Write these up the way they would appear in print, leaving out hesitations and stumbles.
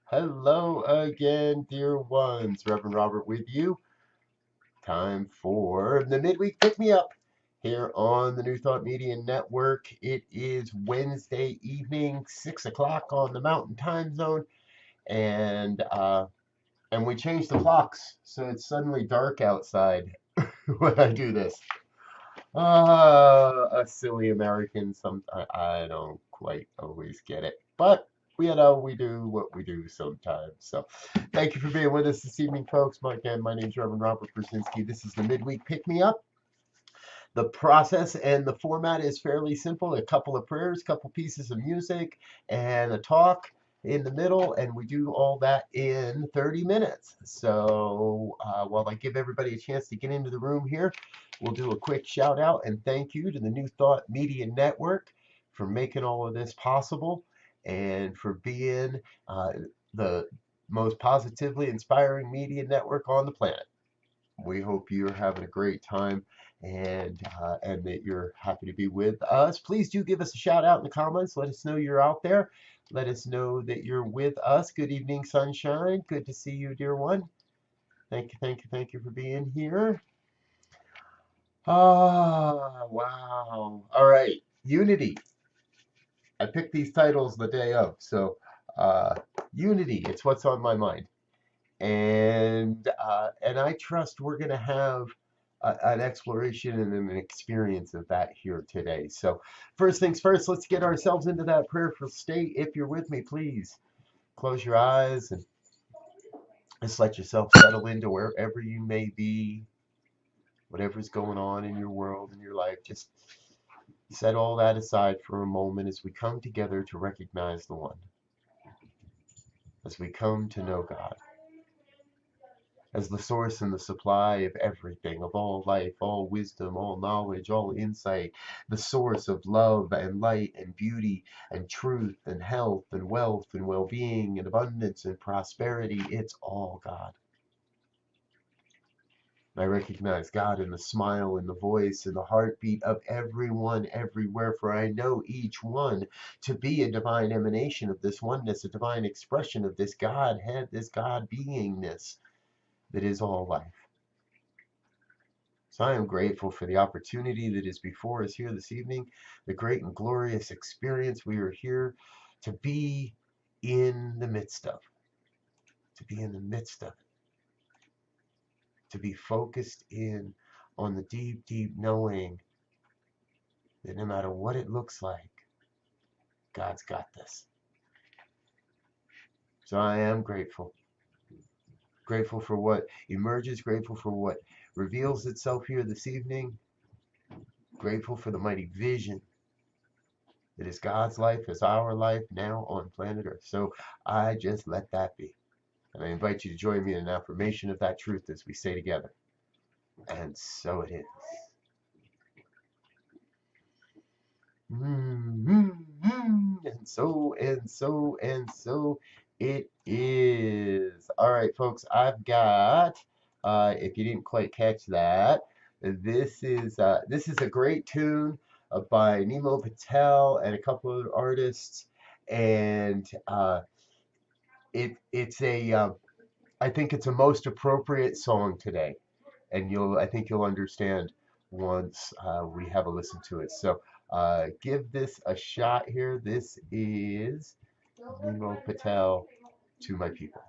Hello again, dear ones. Reverend Robert with you. Time for the midweek pick me up here on the New Thought Media Network. It is Wednesday evening, 6 o'clock on the Mountain Time Zone, and we changed the clocks, so it's suddenly dark outside when I do this. A silly American. I don't quite always get it, but we do what we do sometimes. So, thank you for being with us this evening, folks. Again, my name is Reverend Robert Brzezinski. This is the midweek pick me up. The process and the format is fairly simple: a couple of prayers, a couple pieces of music, and a talk in the middle, and we do all that in 30 minutes. So while I give everybody a chance to get into the room here, we'll do a quick shout out and thank you to the New Thought Media Network for making all of this possible and for being the most positively inspiring media network on the planet. We hope you're having a great time and that you're happy to be with us. Please do give us a shout out in the comments. Let us know you're out there. Let us know that you're with us. Good evening, sunshine. Good to see you, dear one. Thank you, thank you, thank you for being here. Wow. All right, Unity. I picked these titles the day of, so Unity. It's what's on my mind, and I trust we're gonna have an exploration and an experience of that here today. So first things first, let's get ourselves into that prayerful state. If you're with me, please close your eyes and just let yourself settle into wherever you may be, whatever's going on in your world, in your life. Just set all that aside for a moment as we come together to recognize the One, as we come to know God as the source and the supply of everything, of all life, all wisdom, all knowledge, all insight, the source of love and light and beauty and truth and health and wealth and well-being and abundance and prosperity. It's all God. I recognize God in the smile, in the voice, in the heartbeat of everyone, everywhere, for I know each one to be a divine emanation of this oneness, a divine expression of this Godhead, this God beingness that is all life. So I am grateful for the opportunity that is before us here this evening, the great and glorious experience we are here to be in the midst of, to be in the midst of it, to be focused in on the deep, deep knowing that no matter what it looks like, God's got this. So I am grateful. Grateful for what emerges, grateful for what reveals itself here this evening, grateful for the mighty vision that is God's life, is our life now on planet Earth. So I just let that be. And I invite you to join me in an affirmation of that truth as we say together. And so it is. And so, and so, and so it is. All right, folks, I've got, if you didn't quite catch that, this is a great tune by Nemo Patel and a couple of artists, and it's a I think it's a most appropriate song today, and I think you'll understand once we have a listen to it. So give this a shot here. This is Nemo Patel, To My People.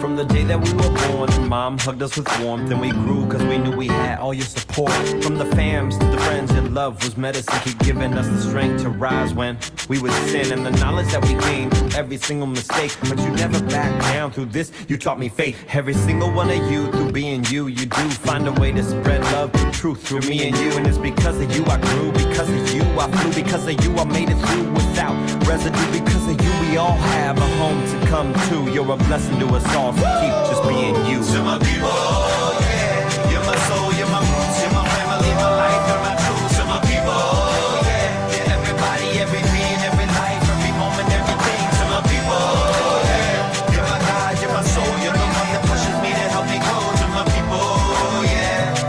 From the day that we were born, Mom hugged us with warmth, and we grew cause we knew we had all your support. From the fams to the friends, your love was medicine, keep giving us the strength to rise when we would sin, and the knowledge that we gained through every single mistake. But you never backed down through this, you taught me faith. Every single one of you, through being you, you do find a way to spread love, truth through me and you. And it's because of you I grew, because of you I flew, because of you I made it through without residue. Because of you we all have a home to come to. You're a blessing to us all, so keep just being you. To my people, yeah, you're my soul, you're my roots, you're my family, my life, you're my truth. To my people, yeah, you're everybody, every being, every life, every moment, everything. To my people, yeah, you're my God, you're my soul, you're the one that pushes me to help me grow. To my people, yeah,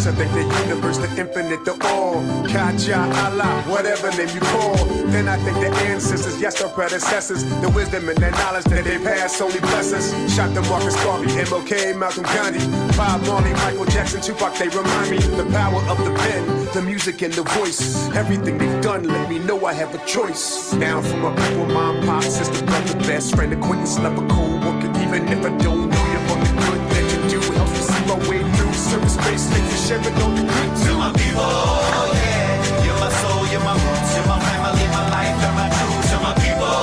I thank the universe, the infinite, the all. Kaja, Allah, whatever name you call. Then I thank the ancestors, yes, our predecessors. The wisdom and the knowledge that they passed only bless us. Shot the Marcus Garvey, MLK, Malcolm Gandhi, Bob Marley, Michael Jackson, Tupac, they remind me the power of the pen, the music and the voice. Everything they've done let me know I have a choice. Now for my people, mom, pop, sister, brother, best friend, acquaintance, lover, co-worker. Even if I don't know you, for the good that you do helps me see my way through. Service space, thanks for sharing all the good To too. my people, yeah. You're my soul, you're my roots, you're my family, my life, and my truth. To my people,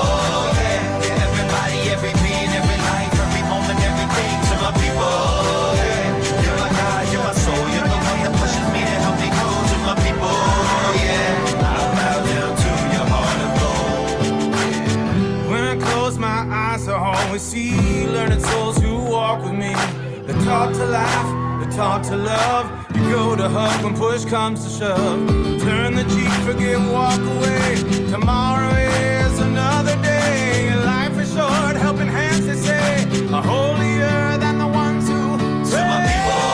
yeah. Yeah, everybody, every being, every life, every moment, everything. To my people, yeah. You're my God, you're my soul, you're the one that pushes me to help me grow. To my people, yeah. I bow down to your heart of gold. When I close my eyes, I always see learning souls who walk with me. They're taught to laugh, they're taught to love. You go to hug when push comes to shove. Turn the cheek, forget, walk away. Tomorrow is another day. Life is short, helping hands, they say, are holier than the ones who To my people,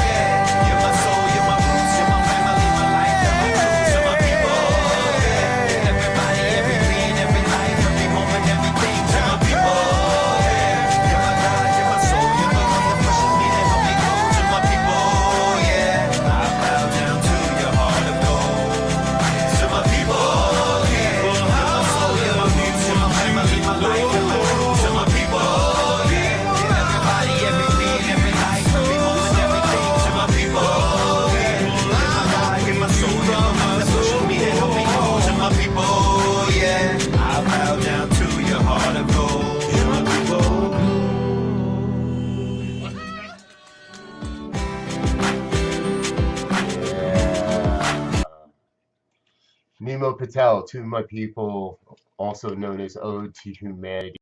yeah. You're my soul, you're my roots, you're my family, my life, and my truth. To my people, yeah. Yeah, everybody, every being, every life, every moment, everything. To my people, yeah. You're my God, you're my soul, you're the one that pushes me to help me grow. To my people, yeah. I bow down to your heart of gold. To my people, yeah. You're my soul, you're my roots, you're my family, my life, and my truth. To my people, yeah. Yeah, everybody, every being, every life, every moment, everything. To my people, yeah. You're my God, you're my soul, you're the one that pushes me to help me grow. To my people, yeah. I bow down to your heart of gold. To my people. Yeah. Nemo Patel, To My People, also known as Ode to Humanity.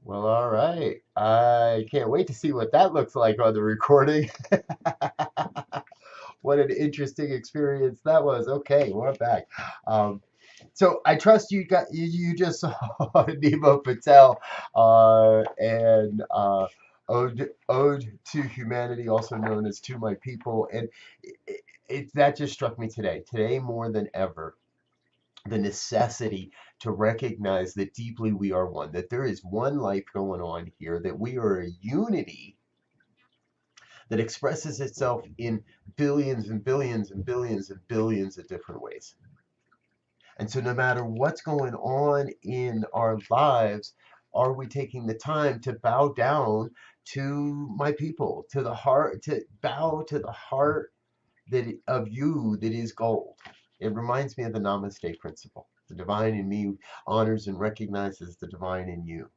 Well, all right. I can't wait to see what that looks like on the recording. What an interesting experience that was. Okay, we're back. Um, so I trust you got you just saw Nemo Patel and Ode to Humanity, also known as To My People, and that just struck me today. Today more than ever, the necessity to recognize that deeply we are one, that there is one life going on here, that we are a unity that expresses itself in billions and billions and billions and billions of different ways. And so, no matter what's going on in our lives, are we taking the time to bow down to my people, to the heart, to bow to the heart that of you that is gold? It reminds me of the Namaste principle. The divine in me honors and recognizes the divine in you.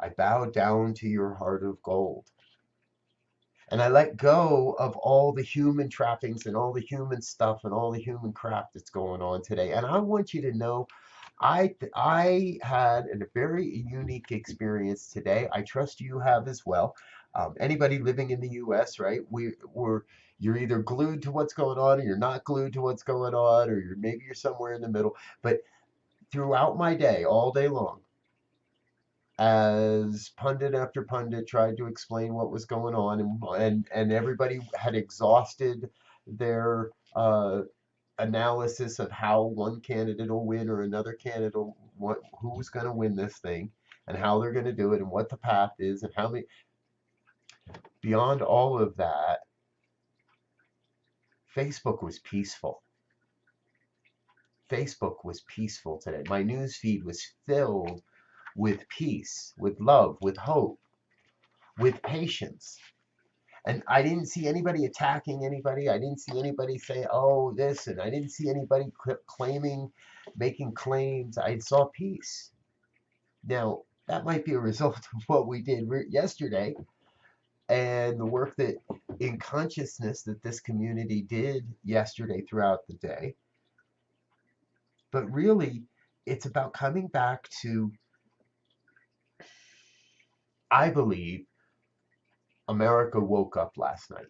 I bow down to your heart of gold. And I let go of all the human trappings and all the human stuff and all the human crap that's going on today. And I want you to know I had a very unique experience today. I trust you have as well. Anybody living in the U.S., right? You're either glued to what's going on, or you're not glued to what's going on, or maybe you're somewhere in the middle. But throughout my day, all day long, as pundit after pundit tried to explain what was going on, and everybody had exhausted their analysis of how one candidate will win or another candidate will, who's going to win this thing and how they're going to do it and what the path is and how many. Beyond all of that, Facebook was peaceful. Facebook was peaceful today. My news feed was filled with peace, with love, with hope, with patience. And I didn't see anybody attacking anybody. I didn't see anybody say, oh, this, and I didn't see anybody claiming, making claims. I saw peace. Now, that might be a result of what we did yesterday and the work that in consciousness that this community did yesterday throughout the day. But really, it's about coming back to, I believe, America woke up last night.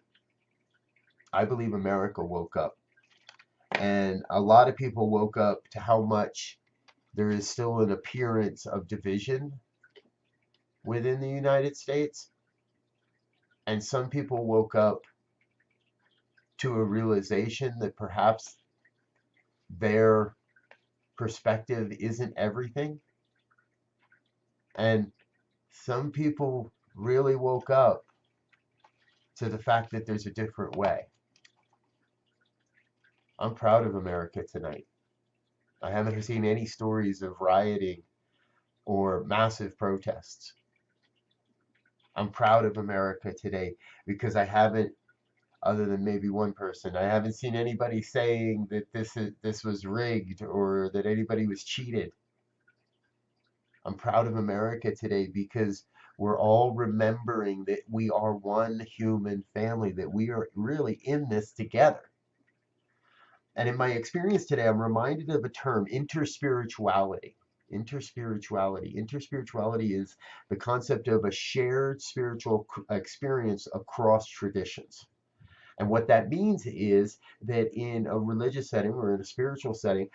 I believe America woke up. And a lot of people woke up to how much there is still an appearance of division within the United States. And some people woke up to a realization that perhaps their perspective isn't everything. And some people really woke up to the fact that there's a different way. I'm proud of America tonight. I haven't seen any stories of rioting or massive protests. I'm proud of America today because I haven't, other than maybe one person, I haven't seen anybody saying that this was rigged or that anybody was cheated. I'm proud of America today because we're all remembering that we are one human family, that we are really in this together. And in my experience today, I'm reminded of a term, interspirituality. Interspirituality is the concept of a shared spiritual experience across traditions. And what that means is that in a religious setting or in a spiritual setting,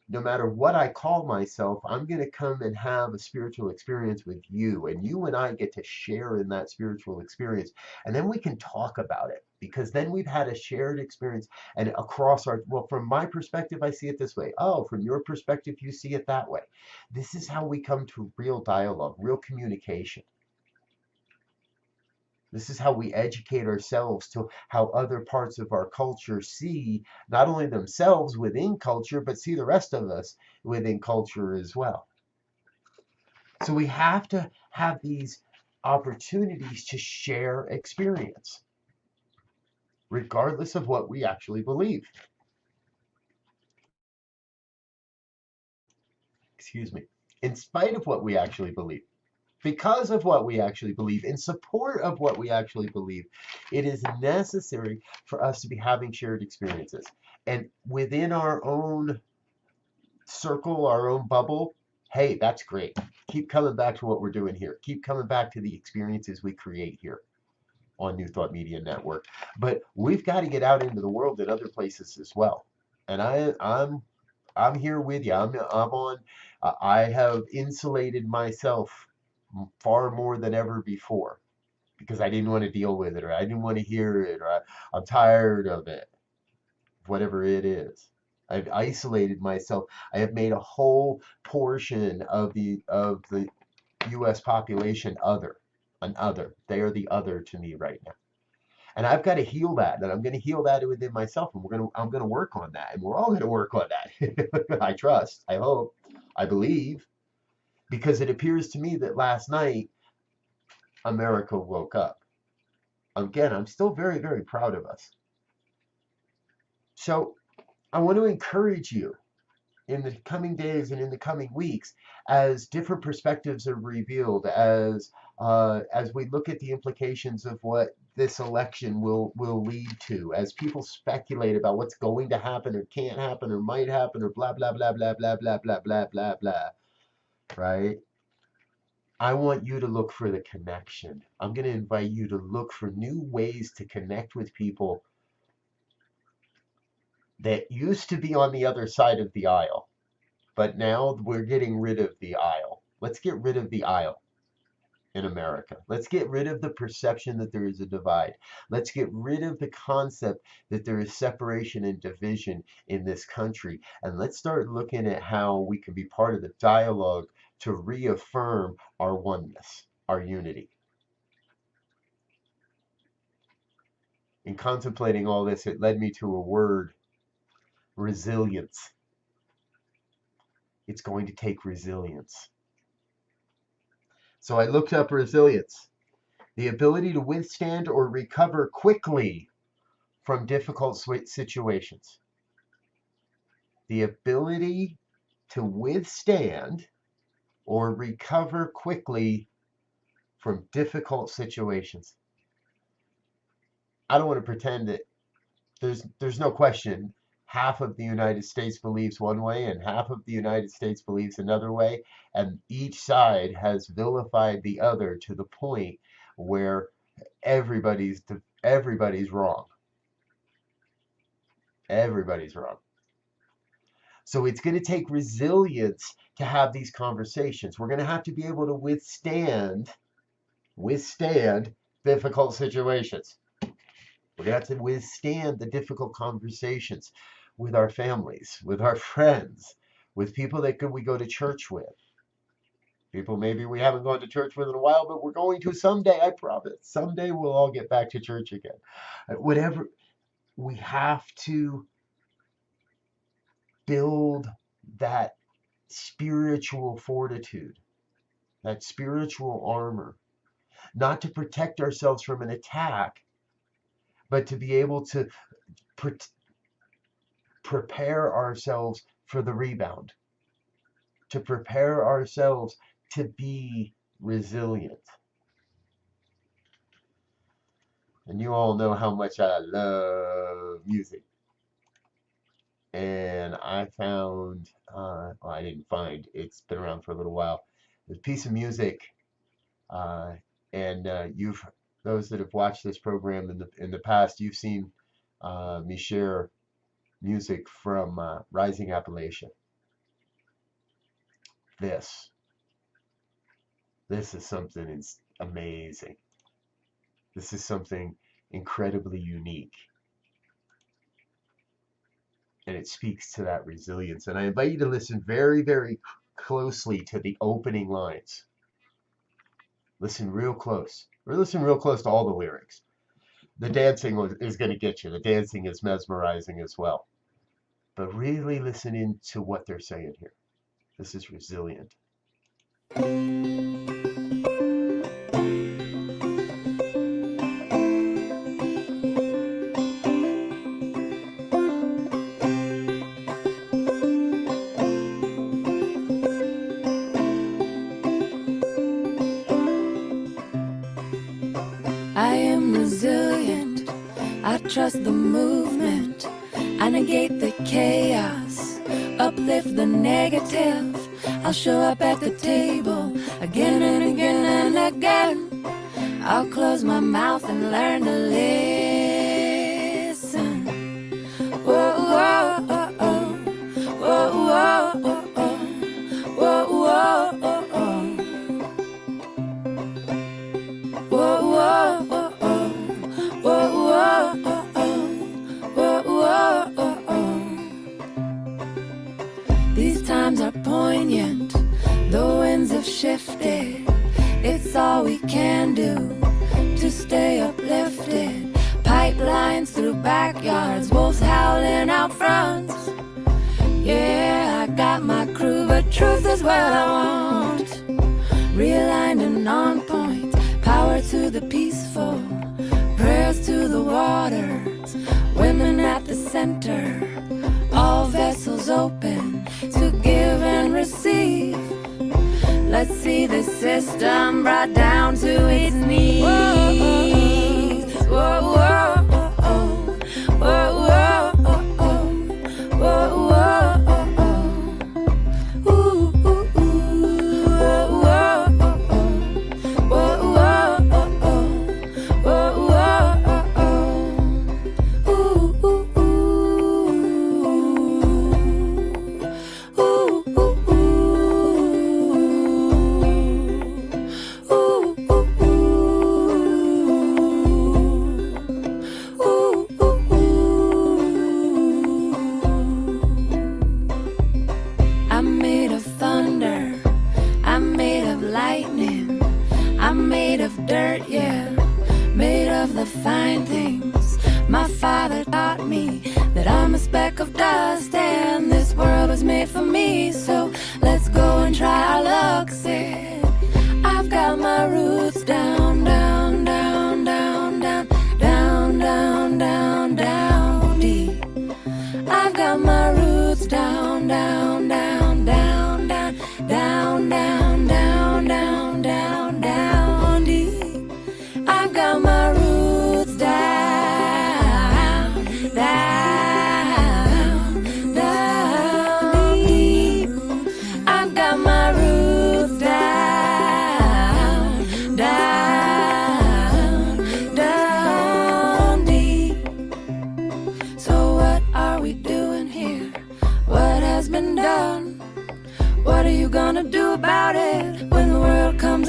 no matter what I call myself, I'm going to come and have a spiritual experience with you. And you and I get to share in that spiritual experience. And then we can talk about it because then we've had a shared experience and across our, well, from my perspective, I see it this way. Oh, from your perspective, you see it that way. This is how we come to real dialogue, real communication. This is how we educate ourselves to how other parts of our culture see not only themselves within culture, but see the rest of us within culture as well. So we have to have these opportunities to share experience, regardless of what we actually believe. Excuse me. In spite of what we actually believe. Because of what we actually believe, in support of what we actually believe, it is necessary for us to be having shared experiences. And within our own circle, our own bubble, hey, that's great. Keep coming back to what we're doing here. Keep coming back to the experiences we create here on New Thought Media Network. But we've got to get out into the world at other places as well. And I'm here with you. I'm on. I have insulated myself far more than ever before because I didn't want to deal with it, or I didn't want to hear it, or I'm tired of it, whatever it is. I've isolated myself. I have made a whole portion of the U.S. population an other. They are the other to me right now. And I've got to heal that, and I'm going to heal that within myself, and I'm going to work on that, and we're all going to work on that. I trust, I hope, I believe. Because it appears to me that last night, America woke up. Again, I'm still very, very proud of us. So I want to encourage you in the coming days and in the coming weeks, as different perspectives are revealed, as we look at the implications of what this election will lead to, as people speculate about what's going to happen or can't happen or might happen or blah, blah, blah, blah, blah, blah, blah, blah, blah, blah. Right? I want you to look for the connection. I'm going to invite you to look for new ways to connect with people that used to be on the other side of the aisle, but now we're getting rid of the aisle. Let's get rid of the aisle in America. Let's get rid of the perception that there is a divide. Let's get rid of the concept that there is separation and division in this country. And let's start looking at how we can be part of the dialogue to reaffirm our oneness, our unity. In contemplating all this, it led me to a word, resilience. It's going to take resilience. So I looked up resilience, the ability to withstand or recover quickly from difficult situations. The ability to withstand or recover quickly from difficult situations. I don't want to pretend that there's no question half of the United States believes one way and half of the United States believes another way, and each side has vilified the other to the point where everybody's wrong. Everybody's wrong. So it's going to take resilience to have these conversations. We're going to have to be able to withstand difficult situations. We're going to have to withstand the difficult conversations with our families, with our friends, with people that we go to church with. People maybe we haven't gone to church with in a while, but we're going to someday, I promise. Someday we'll all get back to church again. Whatever, we have to build that spiritual fortitude, that spiritual armor, not to protect ourselves from an attack, but to be able to prepare ourselves for the rebound, to prepare ourselves to be resilient. And you all know how much I love music. And I found, well, I didn't find, it's been around for a little while, a piece of music, and those that have watched this program in the past, you've seen me share music from Rising Appalachia. This is something amazing. This is something incredibly unique. And it speaks to that resilience. And I invite you to listen very, very closely to the opening lines. Listen real close. Or listen real close to all the lyrics. The dancing is going to get you. The dancing is mesmerizing as well. But really listen into what they're saying here. This is resilient. I am resilient, I trust the movement, I negate the chaos, uplift the negative. I'll show up at the table again and again and again. I'll close my mouth and learn to listen. Whoa, whoa, oh, oh. Whoa, whoa, oh, oh. Whoa, whoa, oh, oh. Whoa, whoa, oh, oh. Whoa, whoa, oh, oh. Whoa, whoa, oh, oh. These times are poignant, the winds have shifted. It's all we can do to stay uplifted. Pipelines through backyards, wolves howling out front. Yeah, I got my crew, but truth is what I want. Realigned and on point, power to the peaceful, prayers to the waters, women at the center, all vessels open to give and receive. Let's see the system brought down to its knees. Whoa, whoa, oh, oh. Whoa, whoa, oh, oh. Whoa, whoa, oh, oh. Ooh, ooh, ooh. Whoa, whoa, oh, oh. Whoa, whoa, oh, oh. Whoa, whoa, oh, oh. Ooh, ooh, ooh. Ooh, ooh, ooh. I'm made of thunder, I'm made of lightning, I'm made of dirt, yeah, made of the fine things. My father taught me that I'm a speck of dust and this world was made for me. So let's go and try our luck, said I've got my roots down, down, down, down, down, down, down, down, down deep. I've got my roots down, down, down, down, down, down, down, down, down, down, down deep. I've got my roots down, down,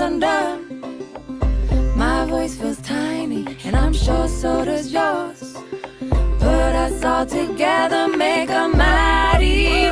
undone. My voice feels tiny, and I'm sure so does yours. Put us all together, make a mighty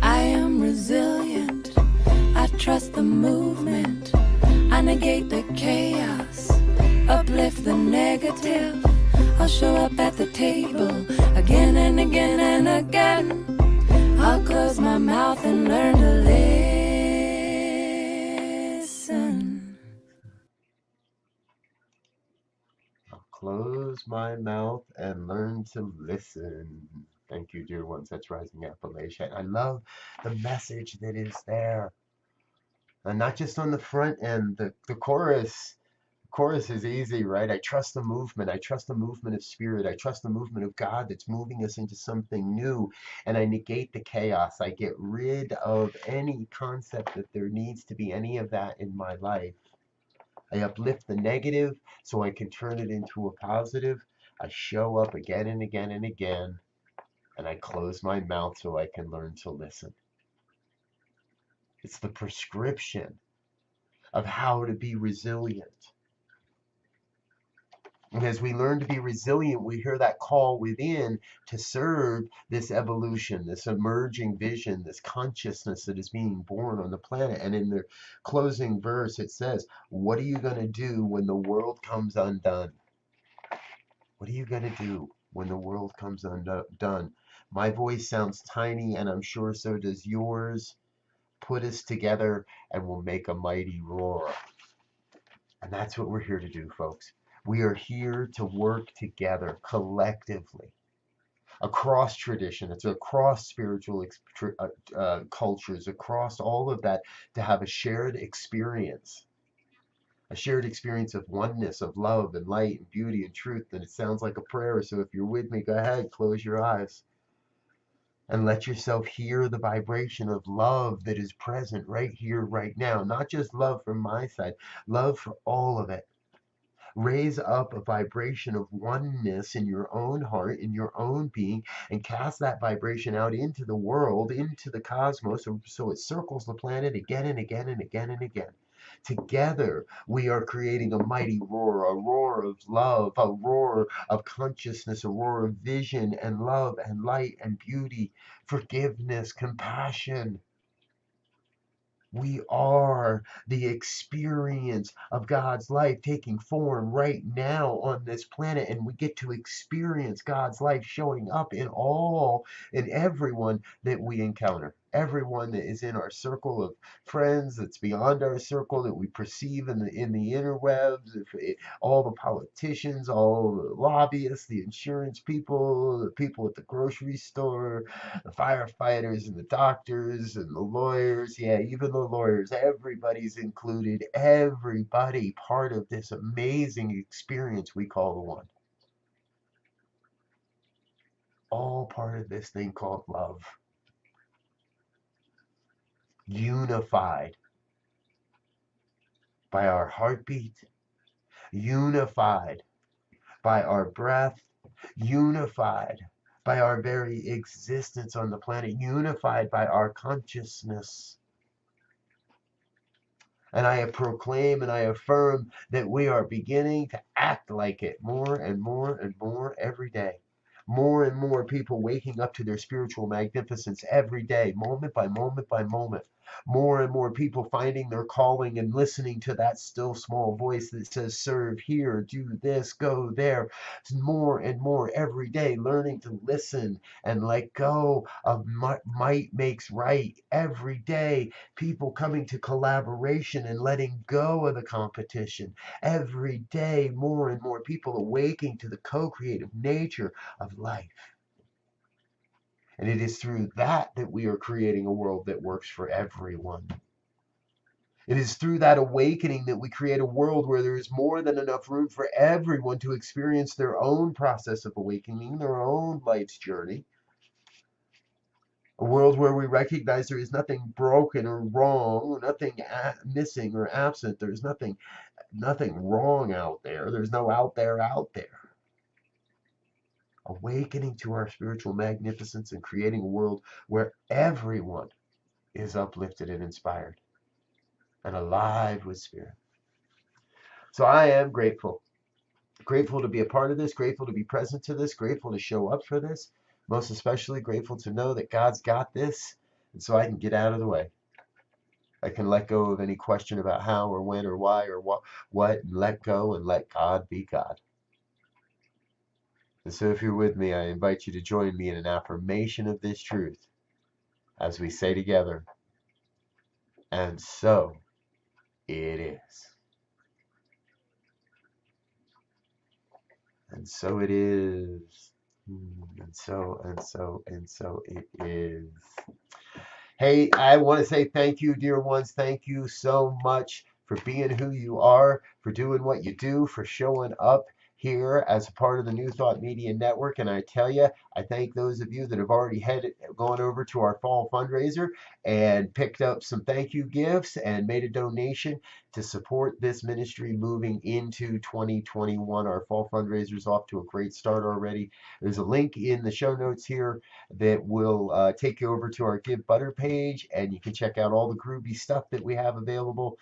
I am resilient. I trust the movement. I negate the chaos, uplift the negative. I'll show up at the table again and again and again. I'll close my mouth and learn to listen. I'll close my mouth and learn to listen. Thank you, dear ones. That's Rising Appalachia. I love the message that is there. And not just on the front end, the chorus. Chorus is easy, right? I trust the movement. I trust the movement of spirit. I trust the movement of God that's moving us into something new. And I negate the chaos. I get rid of any concept that there needs to be any of that in my life. I uplift the negative so I can turn it into a positive. I show up again and again and again. And I close my mouth so I can learn to listen. It's the prescription of how to be resilient. And as we learn to be resilient, we hear that call within to serve this evolution, this emerging vision, this consciousness that is being born on the planet. And in the closing verse, it says, what are you going to do when the world comes undone? What are you going to do when the world comes undone? My voice sounds tiny, and I'm sure so does yours. Put us together, and we'll make a mighty roar. And that's what we're here to do, folks. We are here to work together collectively across tradition. It's across spiritual cultures, across all of that, to have a shared experience of oneness, of love and light and beauty and truth. And it sounds like a prayer. So if you're with me, go ahead, close your eyes and let yourself hear the vibration of love that is present right here, right now. Not just love from my side, love for all of it. Raise up a vibration of oneness in your own heart, in your own being, and cast that vibration out into the world, into the cosmos, so it circles the planet again and again and again and again. Together, we are creating a mighty roar, a roar of love, a roar of consciousness, a roar of vision and love and light and beauty, forgiveness, compassion. We are the experience of God's life taking form right now on this planet, and we get to experience God's life showing up in everyone that we encounter. Everyone that is in our circle of friends, that's beyond our circle, that we perceive in the interwebs, all the politicians, all the lobbyists, the insurance people, the people at the grocery store, the firefighters and the doctors and the lawyers, yeah, even the lawyers, everybody's included, everybody part of this amazing experience we call the One. All part of this thing called love. Unified by our heartbeat, unified by our breath, unified by our very existence on the planet, unified by our consciousness. And I proclaim and I affirm that we are beginning to act like it more and more and more every day. More and more people waking up to their spiritual magnificence every day, moment by moment by moment. More and more people finding their calling and listening to that still small voice that says, serve here, do this, go there. More and more every day, learning to listen and let go of might makes right. Every day, people coming to collaboration and letting go of the competition. Every day, more and more people awaking to the co-creative nature of life. And it is through that we are creating a world that works for everyone. It is through that awakening that we create a world where there is more than enough room for everyone to experience their own process of awakening, their own life's journey. A world where we recognize there is nothing broken or wrong, nothing missing or absent. There's nothing wrong out there. There's no out there. Awakening to our spiritual magnificence and creating a world where everyone is uplifted and inspired and alive with spirit. So I am grateful. Grateful to be a part of this, grateful to be present to this, grateful to show up for this, most especially grateful to know that God's got this, and so I can get out of the way. I can let go of any question about how or when or why or what, and let go and let God be God. And so if you're with me, I invite you to join me in an affirmation of this truth as we say together, and so it is. And so it is. And so it is. Hey, I want to say thank you, dear ones. Thank you so much for being who you are, for doing what you do, for showing up here as a part of the New Thought Media Network. And I tell you, I thank those of you that have already gone over to our fall fundraiser and picked up some thank you gifts and made a donation to support this ministry moving into 2021. Our fall fundraiser is off to a great start already. There's a link in the show notes here that will take you over to our Give Butter page, and you can check out all the groovy stuff that we have available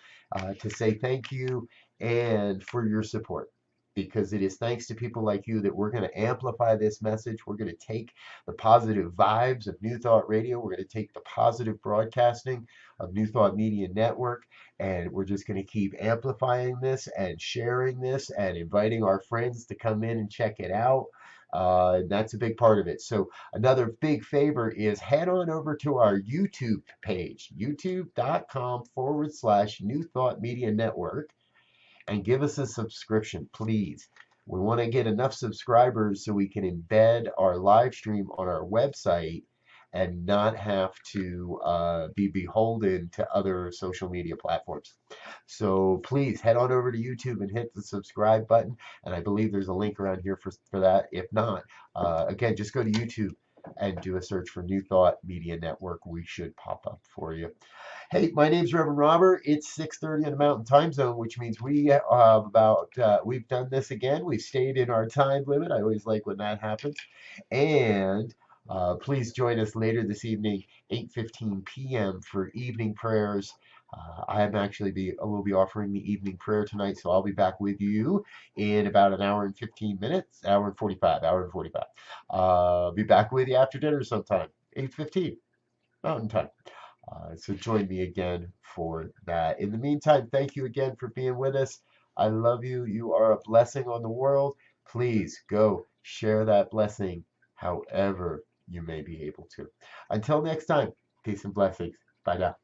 to say thank you and for your support. Because it is thanks to people like you that we're going to amplify this message. We're going to take the positive vibes of New Thought Radio. We're going to take the positive broadcasting of New Thought Media Network, and we're just going to keep amplifying this and sharing this and inviting our friends to come in and check it out. That's a big part of it. So another big favor is head on over to our YouTube page, youtube.com/New Thought Media Network. And give us a subscription, please. We want to get enough subscribers so we can embed our live stream on our website and not have to be beholden to other social media platforms. So please head on over to YouTube and hit the subscribe button. And I believe there's a link around here for that. If not, again, just go to YouTube and do a search for New Thought Media Network. We should pop up for you. Hey, my name's Reverend Robert. It's 6:30 in the Mountain Time Zone, which means we've done this again. We've stayed in our time limit. I always like when that happens. And please join us later this evening, 8:15 p.m. for evening prayers. I will be offering the evening prayer tonight, so I'll be back with you in about an hour and 15 minutes, hour and 45. Be back with you after dinner sometime, 8:15 Mountain Time. So join me again for that. In the meantime, thank you again for being with us. I love you. You are a blessing on the world. Please go share that blessing however you may be able to. Until next time, peace and blessings. Bye now.